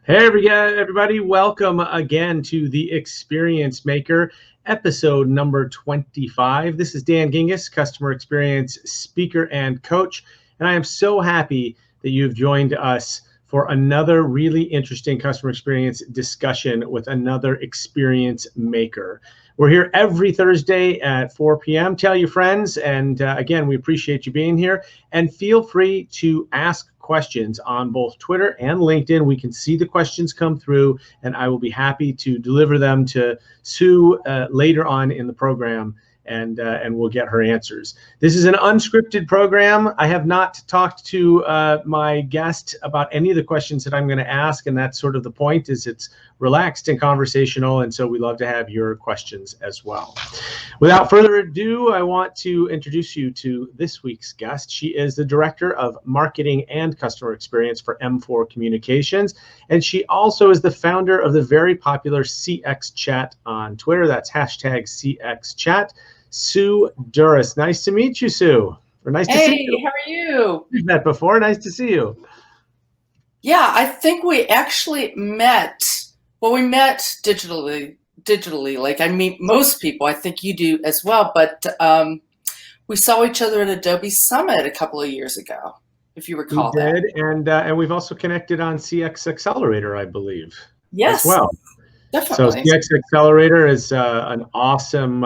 Hey, everybody. Welcome again to the Experience Maker, episode number 25. This is Dan Gingiss, customer experience speaker and coach. And I am so happy that you've joined us for another really interesting customer experience discussion with another experience maker. We're here every Thursday at 4 p.m. Tell your friends. And again, we appreciate you being here. And feel free to ask questions on both Twitter and LinkedIn. We can see the questions come through, and I will be happy to deliver them to Sue later on in the program, and we'll get her answers. This is an unscripted program. I have not talked to my guest about any of the questions that I'm going to ask, and that's sort of the point, is it's relaxed and conversational, and so we love to have your questions as well. Without further ado, I want to introduce you to this week's guest. She is the Director of Marketing and Customer Experience for M4 Communications, and she also is the founder of the very popular CXchat on Twitter. That's hashtag CXchat. Sue Duris. Nice to meet you, Sue. Or nice to see you. Hey, how are you? We've met before. Nice to see you. Yeah, I think we actually met. Well, we met digitally. Like I meet most people. I think you do as well. But we saw each other at Adobe Summit a couple of years ago, if you recall We that. did, and we've also connected on CX Accelerator, I believe, Yes, as well. definitely. So CX Accelerator is an awesome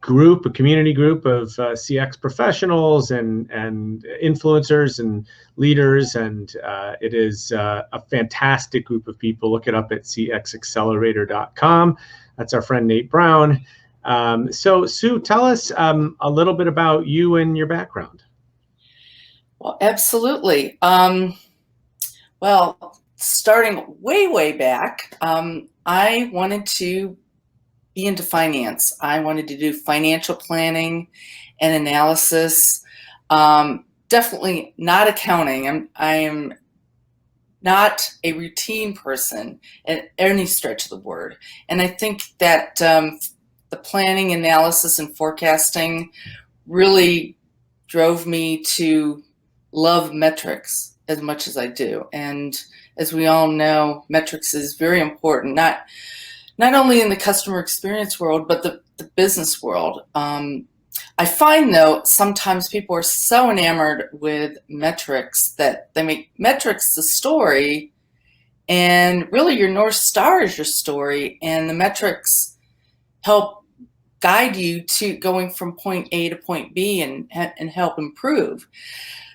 group, a community group of CX professionals and influencers and leaders, and it is a fantastic group of people. Look it up at cxaccelerator.com. That's our friend Nate Brown. So Sue, tell us a little bit about you and your background. Well, absolutely. Well, starting way back, I wanted to be into finance. I wanted to do financial planning and analysis. Definitely not accounting. I am not a routine person at any stretch of the word. And I think that the planning, analysis, and forecasting really drove me to love metrics as much as I do. And as we all know, metrics is very important, not only in the customer experience world, but the business world. I find, though, sometimes people are so enamored with metrics that they make metrics the story, and really your North Star is your story, and the metrics help guide you to going from point A to point B and help improve.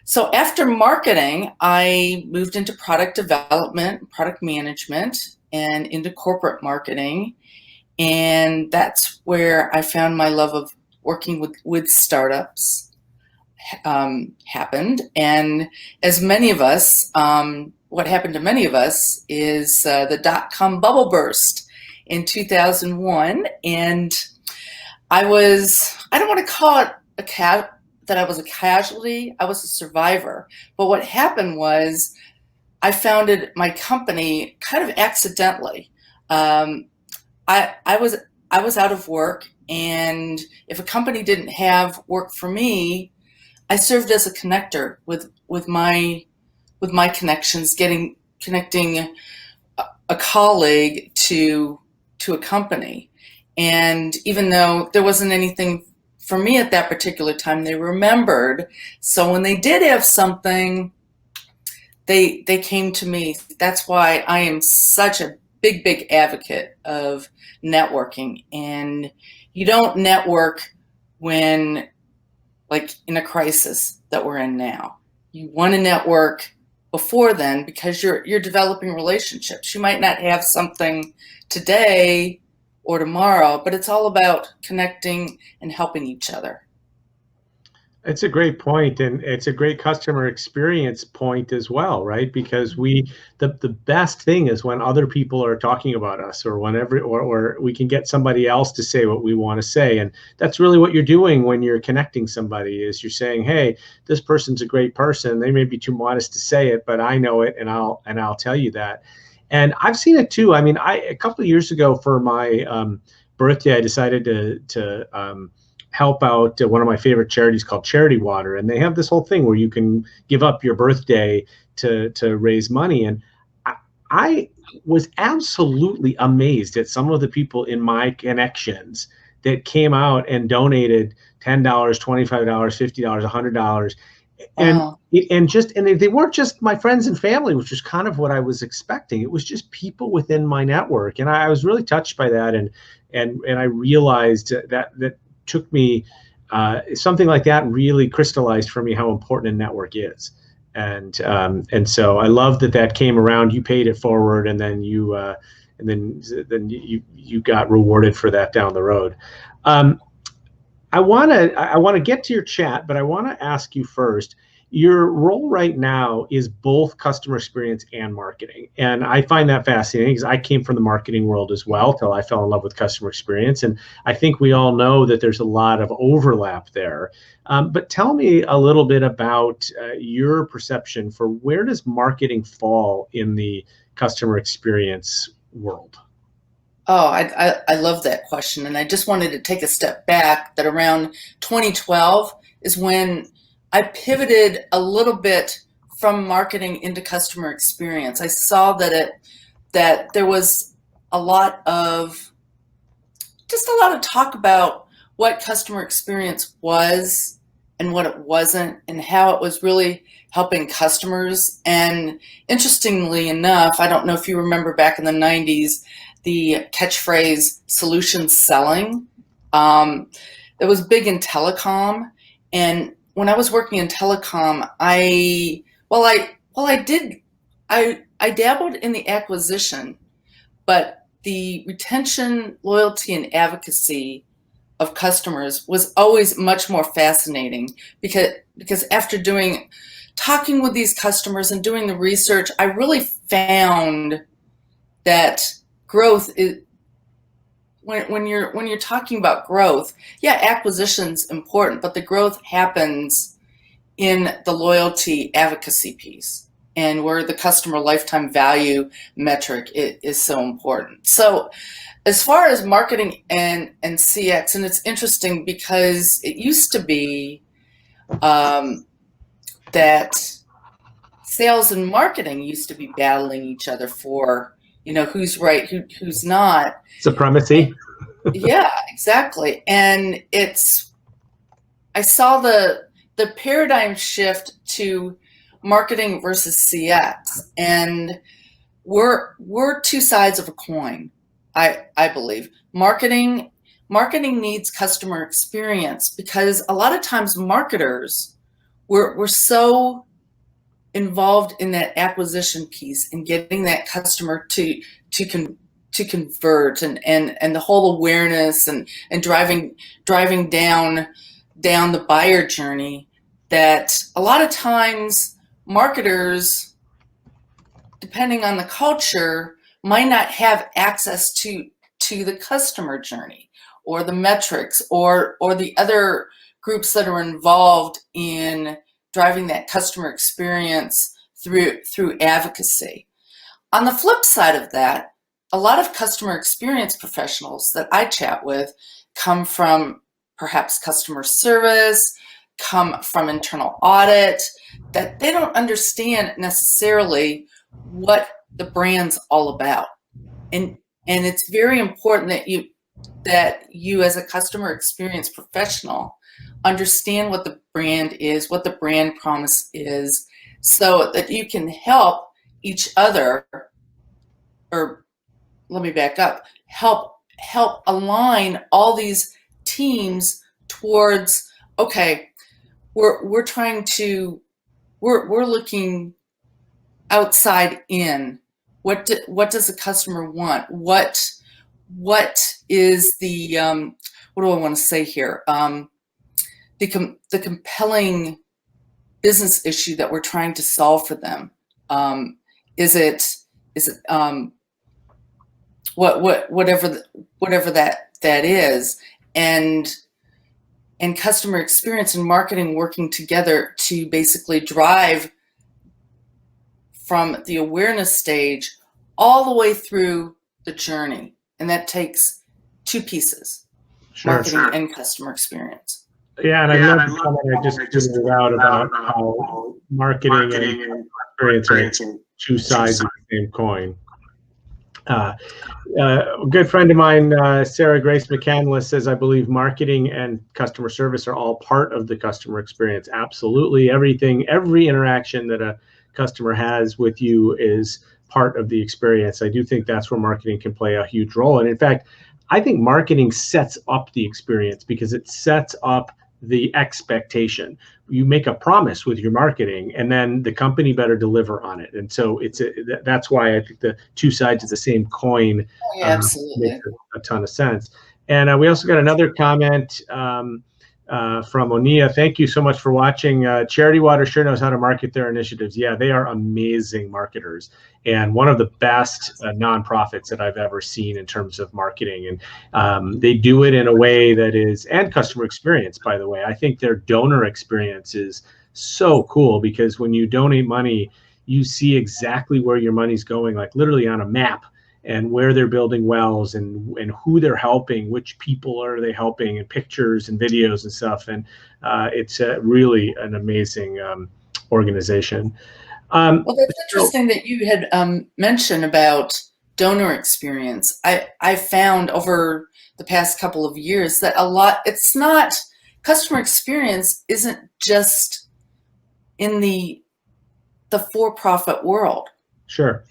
So after marketing, I moved into product development, product management, and into corporate marketing. And that's where I found my love of working with startups happened. And as many of us, what happened to many of us is the dot-com bubble burst in 2001. And I don't want to call it that I was a casualty. I was a survivor. But what happened was I founded my company kind of accidentally. I was out of work, and if a company didn't have work for me, I served as a connector with my connections, connecting a colleague to a company. And even though there wasn't anything for me at that particular time, they remembered. So when they did have something, they came to me. That's why I am such a big advocate of networking. And you don't network when, like, in a crisis that we're in now. You want to network before then, because you're developing relationships. You might not have something today or tomorrow, but it's all about connecting and helping each other. It's a great point, and it's a great customer experience point as well, right? Because the best thing is when other people are talking about us, or whenever, or we can get somebody else to say what we want to say, and that's really what you're doing when you're connecting somebody. Is you're saying, hey, this person's a great person. They may be too modest to say it, but I know it, and I'll tell you that. And I've seen it too. I mean, a couple of years ago for my birthday, I decided to help out one of my favorite charities called Charity Water, and they have this whole thing where you can give up your birthday to raise money. And I was absolutely amazed at some of the people in my connections that came out and donated $10, $25, $50, $100. Wow. And they weren't just my friends and family, which was kind of what I was expecting. It was just people within my network, and I was really touched by that. And I realized that took me something like that really crystallized for me how important a network is. And so I love that came around. You paid it forward, and then you got rewarded for that down the road. I want to get to your chat, but I want to ask you first. Your role right now is both customer experience and marketing, and I find that fascinating because I came from the marketing world as well till I fell in love with customer experience, and I think we all know that there's a lot of overlap there. But tell me a little bit about your perception for where does marketing fall in the customer experience world? Oh, I love that question. And I just wanted to take a step back that around 2012 is when I pivoted a little bit from marketing into customer experience. I saw that there was a lot of talk about what customer experience was and what it wasn't and how it was really helping customers. And interestingly enough, I don't know if you remember back in the 90s, the catchphrase solution selling. It was big in telecom. And when I was working in telecom, I dabbled in the acquisition, but the retention, loyalty, and advocacy of customers was always much more fascinating because after talking with these customers and doing the research, I really found that growth is when you're talking about growth, yeah, acquisition's important, but the growth happens in the loyalty advocacy piece and where the customer lifetime value metric is so important. So as far as marketing and CX, and it's interesting because it used to be that sales and marketing used to be battling each other for, who's right, who's not. Supremacy. Yeah, exactly. And I saw the paradigm shift to marketing versus CX, and we're two sides of a coin. I believe marketing needs customer experience because a lot of times marketers we're so involved in that acquisition piece and getting that customer to convert and the whole awareness and driving down the buyer journey, that a lot of times marketers, depending on the culture, might not have access to the customer journey or the metrics or the other groups that are involved in driving that customer experience through advocacy. On the flip side of that, a lot of customer experience professionals that I chat with come from perhaps customer service, come from internal audit, that they don't understand necessarily what the brand's all about. And it's very important that you as a customer experience professional understand what the brand is, what the brand promise is, so that you can help each other, or let me back up, help align all these teams towards, okay, we're looking outside in. What does the customer want? What is the what do I want to say here? The compelling business issue that we're trying to solve for them. Is it whatever that is, and customer experience and marketing working together to basically drive from the awareness stage all the way through the journey. And that takes two pieces, Sure. marketing and customer experience. Yeah, and I love the comment I just figured out about how marketing and experience are two sides of the same coin. Uh, a good friend of mine, Sarah Grace McCandless, says, I believe marketing and customer service are all part of the customer experience. Absolutely. Everything, every interaction that a customer has with you is part of the experience. I do think that's where marketing can play a huge role. And in fact, I think marketing sets up the experience because it sets up the expectation. You make a promise with your marketing, and then the company better deliver on it. And so that's why I think the two sides of the same coin Oh, yeah, makes absolutely. a ton of sense. And we also got another comment from Onia. Thank you so much for watching. Charity Water sure knows how to market their initiatives. Yeah, they are amazing marketers and one of the best nonprofits that I've ever seen in terms of marketing. And they do it in a way that is, and customer experience, by the way. I think their donor experience is so cool because when you donate money, you see exactly where your money's going, like literally on a map, and where they're building wells and who they're helping, which people are they helping, and pictures and videos and stuff. And it's really an amazing organization. Well, that's So, interesting that you had mentioned about donor experience. I found over the past couple of years that it's not, customer experience isn't just in the for-profit world. sure.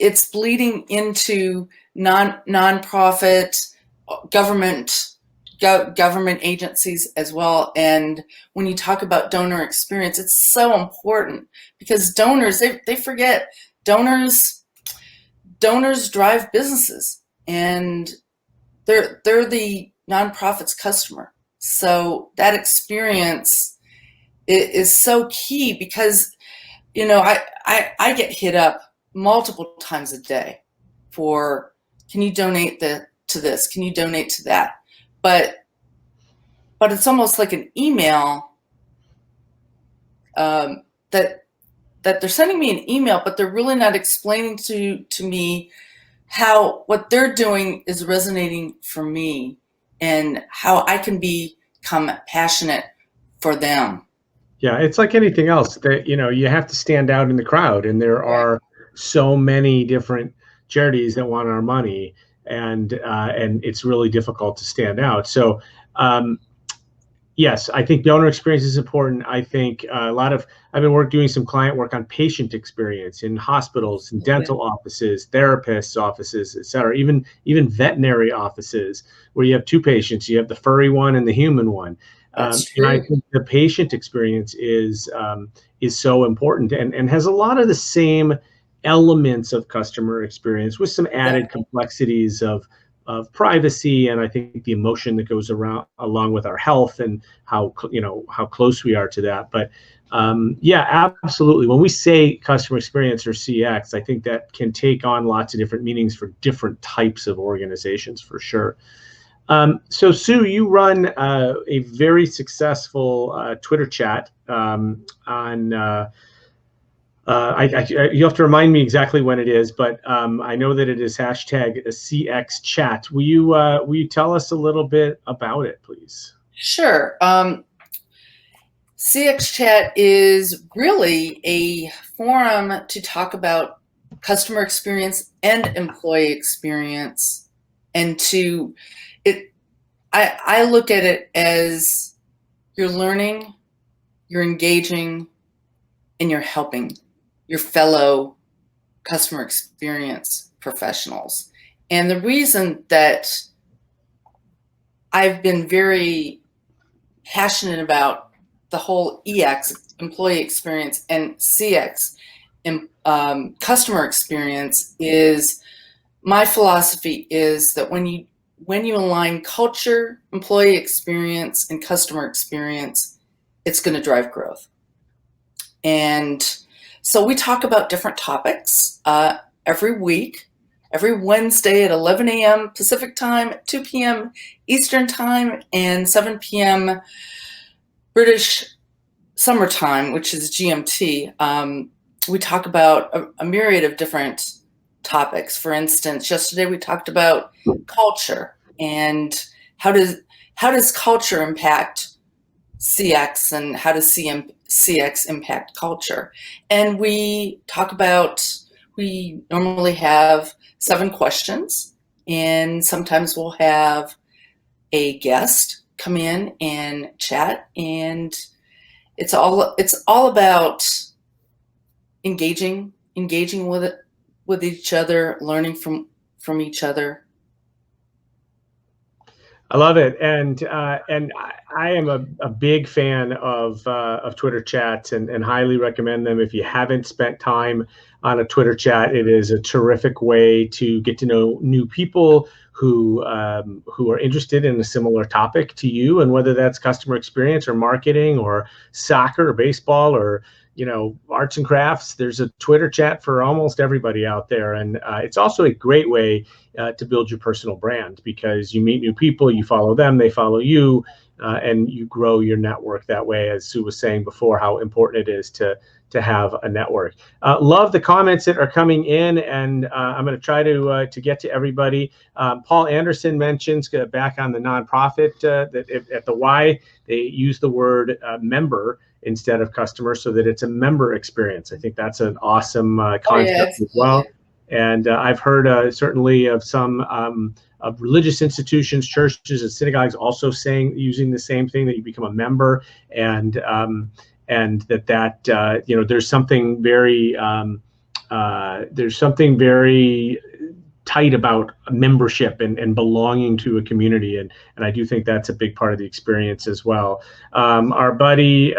It's bleeding into nonprofit, government government agencies as well. And when you talk about donor experience, it's so important because donors, they forget donors drive businesses, and they're the nonprofit's customer. So that experience is so key because, you know, I get hit up multiple times a day for, can you donate to this? Can you donate to that? But it's almost like an email that they're sending me an email, but they're really not explaining to me how what they're doing is resonating for me and how I can become passionate for them. Yeah, it's like anything else that, you have to stand out in the crowd, and there Right. are so many different charities that want our money, and it's really difficult to stand out. So, yes, I think donor experience is important. I think I've been doing some client work on patient experience in hospitals and dental offices, therapists' offices, et cetera, even veterinary offices where you have two patients, you have the furry one and the human one. That's And I true. think the patient experience is so important and has a lot of the same elements of customer experience with some added Exactly. complexities of privacy, and I think the emotion that goes around along with our health and how close we are to that. But yeah, absolutely. When we say customer experience or CX, I think that can take on lots of different meanings for different types of organizations, for sure. So Sue, you run a very successful Twitter chat on. You have to remind me exactly when it is, but I know that it is hashtag CXchat. Will you tell us a little bit about it, please? Sure. CXchat is really a forum to talk about customer experience and employee experience, and I look at it as you're learning, you're engaging, and you're helping your fellow customer experience professionals. And the reason that I've been very passionate about the whole EX, employee experience, and CX, customer experience, is my philosophy is that when you align culture, employee experience, and customer experience, it's going to drive growth. And so we talk about different topics every week, every Wednesday at 11 a.m. Pacific time, 2 p.m. Eastern time, and 7 p.m. British summertime, which is GMT. We talk about a myriad of different topics. For instance, yesterday we talked about culture and how does culture impact CX, and how does CX impact culture. And we we normally have 7 questions, and sometimes we'll have a guest come in and chat, and it's all about engaging with each other, learning from each other. I love it, and I am a big fan of Twitter chats, and highly recommend them. If you haven't spent time on a Twitter chat, it is a terrific way to get to know new people who are interested in a similar topic to you, and whether that's customer experience or marketing or soccer or baseball or arts and crafts. There's a Twitter chat for almost everybody out there, and it's also a great way to build your personal brand, because you meet new people, you follow them, they follow you, and you grow your network that way. As Sue was saying before, how important it is to have a network. Love the comments that are coming in, and I'm going to try to get to everybody. Paul Anderson mentions, back on the nonprofit, that at the Y they use the word member instead of customer, so that it's a member experience. I think that's an awesome concept as well. And I've heard certainly of some of religious institutions, churches, and synagogues also using the same thing, that you become a member, and that there's something very tight about membership and belonging to a community, and I do think that's a big part of the experience as well. Our buddy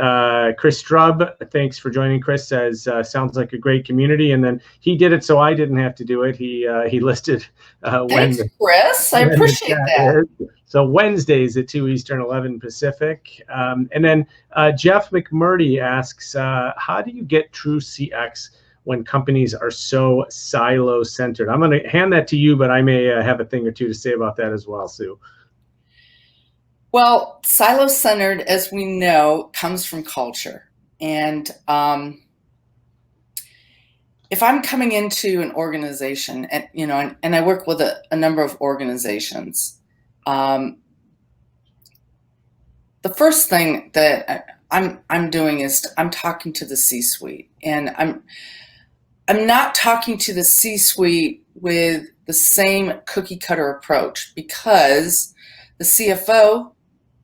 Chris Strub, thanks for joining. Chris says, sounds like a great community, and then he did it so I didn't have to do it. He listed Thanks, Chris. I appreciate that. So Wednesdays at 2 Eastern, 11 Pacific. And then Jeff McMurdy asks, how do you get true CX when companies are so silo-centered? I'm going to hand that to you, but I may have a thing or two to say about that as well, Sue. Well, silo-centered, as we know, comes from culture. And if I'm coming into an organization, and I work with a number of organizations, the first thing that I'm doing is I'm talking to the C-suite, and I'm not talking to the C-suite with the same cookie cutter approach, because the CFO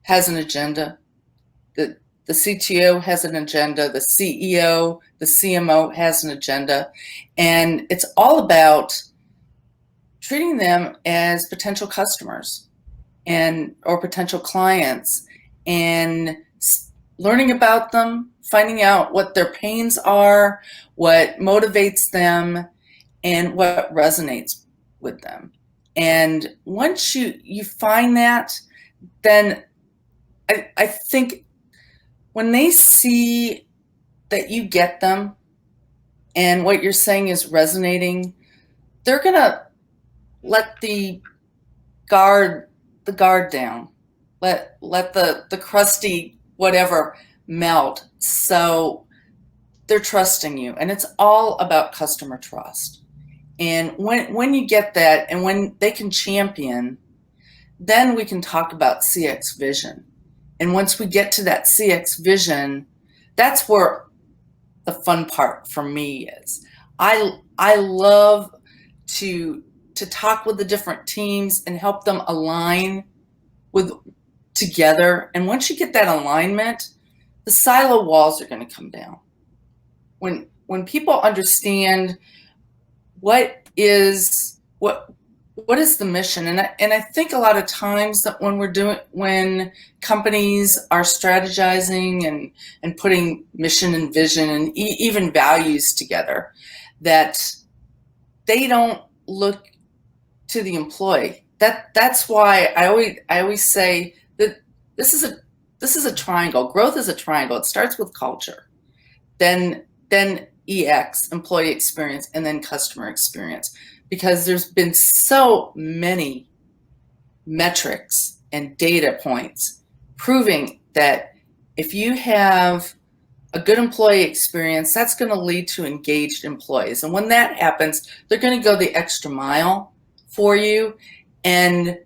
has an agenda, the CTO has an agenda, the CEO, the CMO has an agenda, and it's all about treating them as potential customers or potential clients, and learning about them, finding out what their pains are, what motivates them, and what resonates with them. And once you find that, then I think when they see that you get them and what you're saying is resonating, they're gonna let the guard down, let the crusty whatever melt. So they're trusting you, and it's all about customer trust. And when you get that, and when they can champion, then we can talk about CX vision. And once we get to that CX vision, that's where the fun part for me is. I love to talk with the different teams and help them align together. And once you get that alignment, the silo walls are going to come down. When people understand what is the mission, and I think a lot of times that when companies are strategizing and putting mission and vision and even values together, that they don't look to the employee. That's why I always say that this is a triangle. Growth is a triangle. It starts with culture, then EX, employee experience, and then customer experience. Because there's been so many metrics and data points proving that if you have a good employee experience, that's going to lead to engaged employees. And when that happens, they're going to go the extra mile for you. And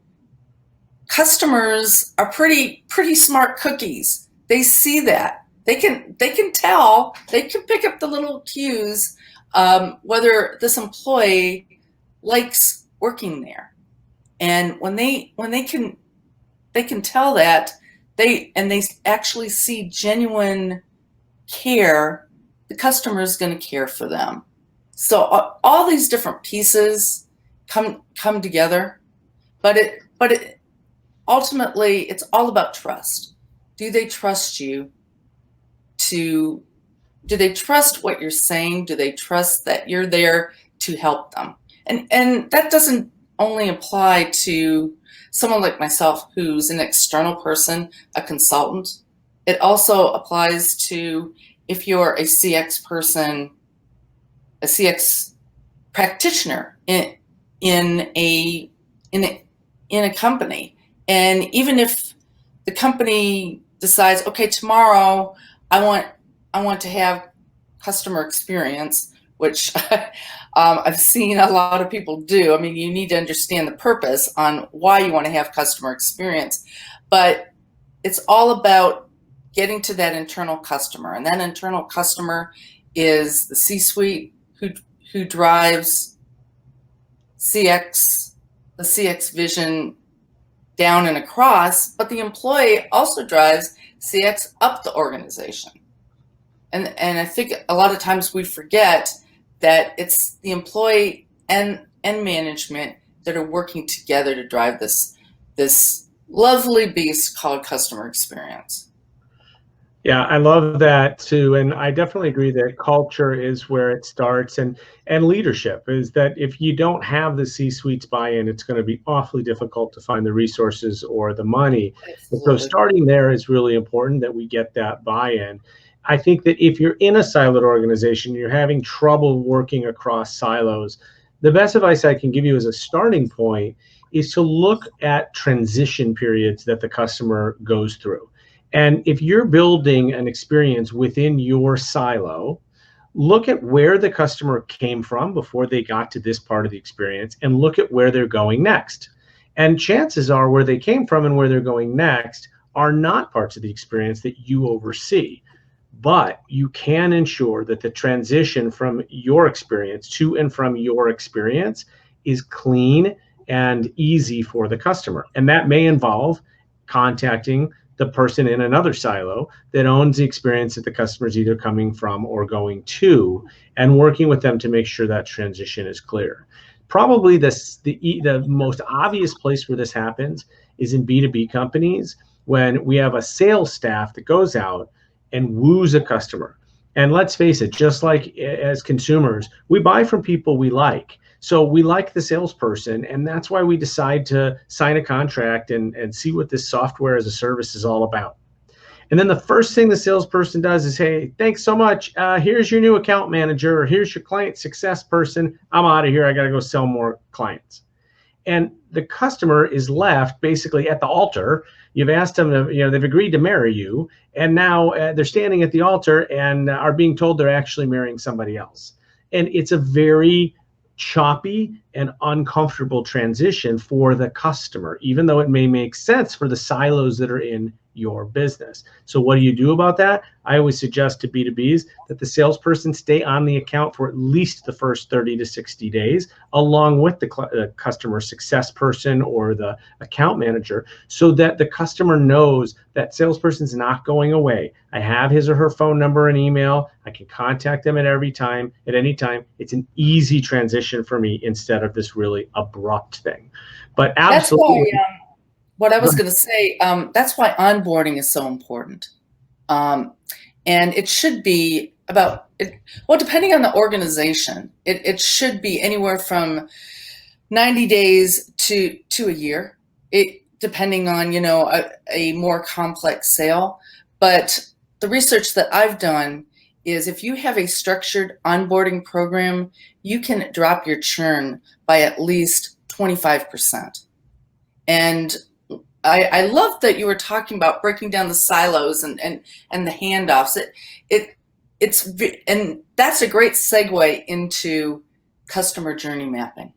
customers are pretty smart cookies. They see that. They can tell, they can pick up the little cues whether this employee likes working there. And when they can tell that, they actually see genuine care, the customer is going to care for them. So all these different pieces come together, but ultimately it's all about trust. Do they trust you? Do they trust what you're saying? Do they trust that you're there to help them? And that doesn't only apply to someone like myself who's an external person, a consultant. It also applies to if you're a CX person, a CX practitioner in a company. And even if the company decides, okay, tomorrow I want to have customer experience, which I've seen a lot of people do. I mean, you need to understand the purpose on why you want to have customer experience, but it's all about getting to that internal customer, and that internal customer is the C-suite who drives CX, the CX vision down and across, but the employee also drives CX up the organization. And I think a lot of times we forget that it's the employee and management that are working together to drive this lovely beast called customer experience. Yeah, I love that too. And I definitely agree that culture is where it starts, and leadership is that if you don't have the C-suite's buy-in, it's going to be awfully difficult to find the resources or the money. And so Absolutely. starting there is really important that we get that buy-in. I think that if you're in a siloed organization, you're having trouble working across silos, the best advice I can give you as a starting point is to look at transition periods that the customer goes through. And if you're building an experience within your silo, look at where the customer came from before they got to this part of the experience and look at where they're going next. And chances are where they came from and where they're going next are not parts of the experience that you oversee. But you can ensure that the transition from your experience to and from your experience is clean and easy for the customer. And that may involve contacting the person in another silo that owns the experience that the customer is either coming from or going to, and working with them to make sure that transition is clear. Probably the most obvious place where this happens is in B2B companies, when we have a sales staff that goes out and woos a customer. And let's face it, just like as consumers, we buy from people we like. So we like the salesperson, and that's why we decide to sign a contract and see what this software as a service is all about. And then the first thing the salesperson does is, hey, thanks so much. Here's your new account manager, or here's your client success person. I'm out of here. I got to go sell more clients. And the customer is left basically at the altar. You've asked them to, they've agreed to marry you, and now they're standing at the altar and are being told they're actually marrying somebody else. And it's a very choppy and uncomfortable transition for the customer, even though it may make sense for the silos that are in your business. So what do you do about that? I always suggest to B2Bs that the salesperson stay on the account for at least the first 30 to 60 days, along with the customer success person or the account manager, so that the customer knows that salesperson's not going away. I have his or her phone number and email. I can contact them at any time. It's an easy transition for me instead of this really abrupt thing. But absolutely. That's why, what I was going to say, that's why onboarding is so important. And it should be about, depending on the organization, it should be anywhere from 90 days to a year, depending on, a more complex sale. But the research that I've done is if you have a structured onboarding program, you can drop your churn by at least 25%. And I love that you were talking about breaking down the silos and the handoffs. And that's a great segue into customer journey mapping.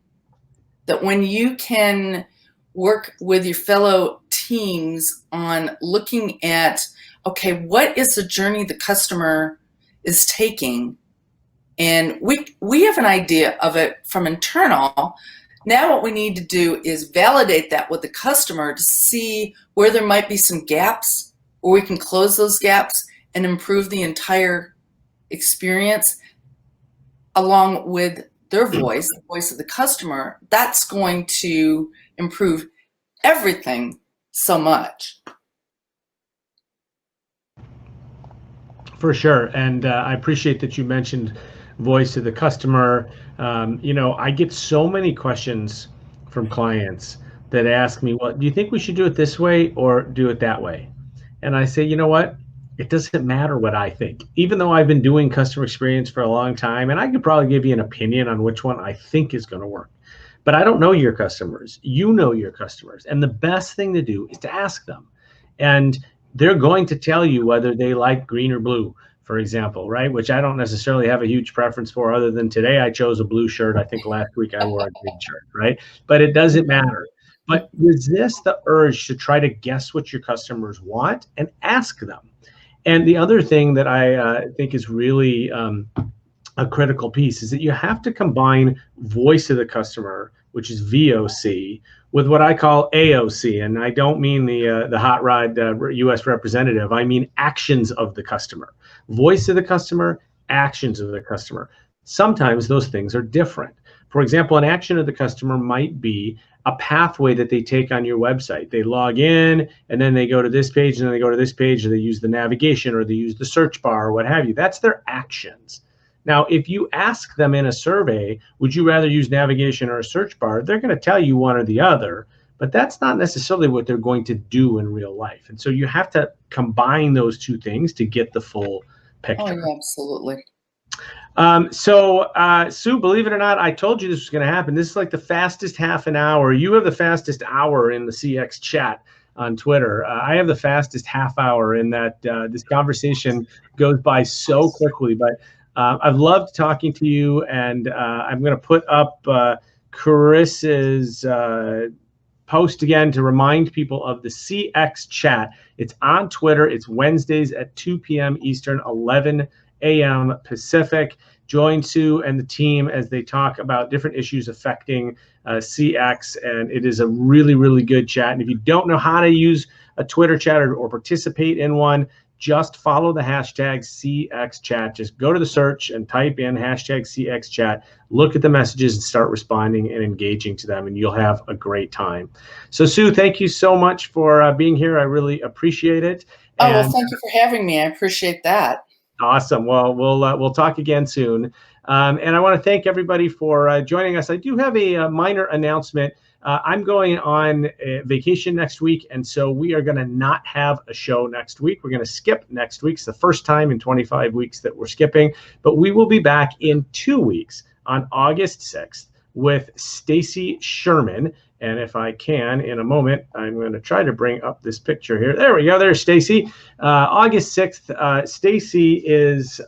That when you can work with your fellow teams on looking at, okay, what is the journey the customer is taking, And we have an idea of it from internal. Now what we need to do is validate that with the customer to see where there might be some gaps, where we can close those gaps and improve the entire experience along with their voice, the voice of the customer. That's going to improve everything so much. For sure. And I appreciate that you mentioned voice of the customer. I get so many questions from clients that ask me, well, do you think we should do it this way or do it that way? And I say, you know what? It doesn't matter what I think. Even though I've been doing customer experience for a long time, and I could probably give you an opinion on which one I think is going to work. But I don't know your customers. You know your customers. And the best thing to do is to ask them. And they're going to tell you whether they like green or blue, for example, right? Which I don't necessarily have a huge preference for, other than today I chose a blue shirt. I think last week I wore a green shirt, right? But it doesn't matter. But resist the urge to try to guess what your customers want and ask them. And the other thing that I think is really a critical piece is that you have to combine voice of the customer, which is VOC, with what I call AOC. And I don't mean the hot rod US representative. I mean actions of the customer. Voice of the customer, actions of the customer. Sometimes those things are different. For example, an action of the customer might be a pathway that they take on your website. They log in and then they go to this page and then they go to this page, and they use the navigation or they use the search bar or what have you. That's their actions. Now, if you ask them in a survey, would you rather use navigation or a search bar? They're going to tell you one or the other, but that's not necessarily what they're going to do in real life. And so you have to combine those two things to get the full picture. Oh, yeah, absolutely. Sue, believe it or not, I told you this was going to happen. This is like the fastest half an hour. You have the fastest hour in the CXchat on Twitter. I have the fastest half hour in that this conversation goes by so quickly. But I've loved talking to you, and I'm going to put up Chris's post again to remind people of the CXchat. It's on Twitter. It's Wednesdays at 2 p.m. Eastern, 11 a.m. Pacific. Join Sue and the team as they talk about different issues affecting CX, and it is a really, really good chat. And if you don't know how to use a Twitter chat or participate in one, just follow the hashtag CXchat. Just go to the search and type in hashtag CXchat, look at the messages and start responding and engaging to them, and you'll have a great time. So Sue, thank you so much for being here. I really appreciate it. Oh, well, thank you for having me. I appreciate that. Awesome. Well, we'll talk again soon. And I want to thank everybody for joining us. I do have a minor announcement. I'm going on vacation next week, and so we are going to not have a show next week. We're going to skip next week. It's the first time in 25 weeks that we're skipping, but we will be back in 2 weeks on August 6th with Stacy Sherman. And if I can, in a moment, I'm going to try to bring up this picture here. There we go. There's Stacy. August 6th, Stacy is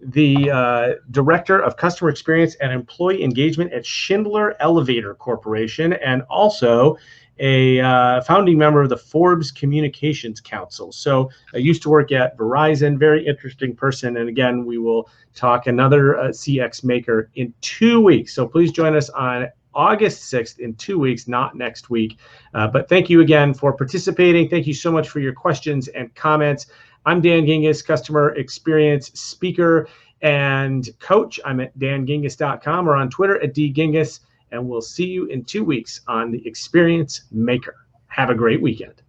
the Director of Customer Experience and Employee Engagement at Schindler Elevator Corporation, and also a founding member of the Forbes Communications Council. So I used to work at Verizon, very interesting person. And again, we will talk another CX maker in 2 weeks. So please join us on August 6th in 2 weeks, not next week. But thank you again for participating. Thank you so much for your questions and comments. I'm Dan Gingiss, customer experience speaker and coach. I'm at dangingiss.com or on Twitter at dgingiss. And we'll see you in 2 weeks on The Experience Maker. Have a great weekend.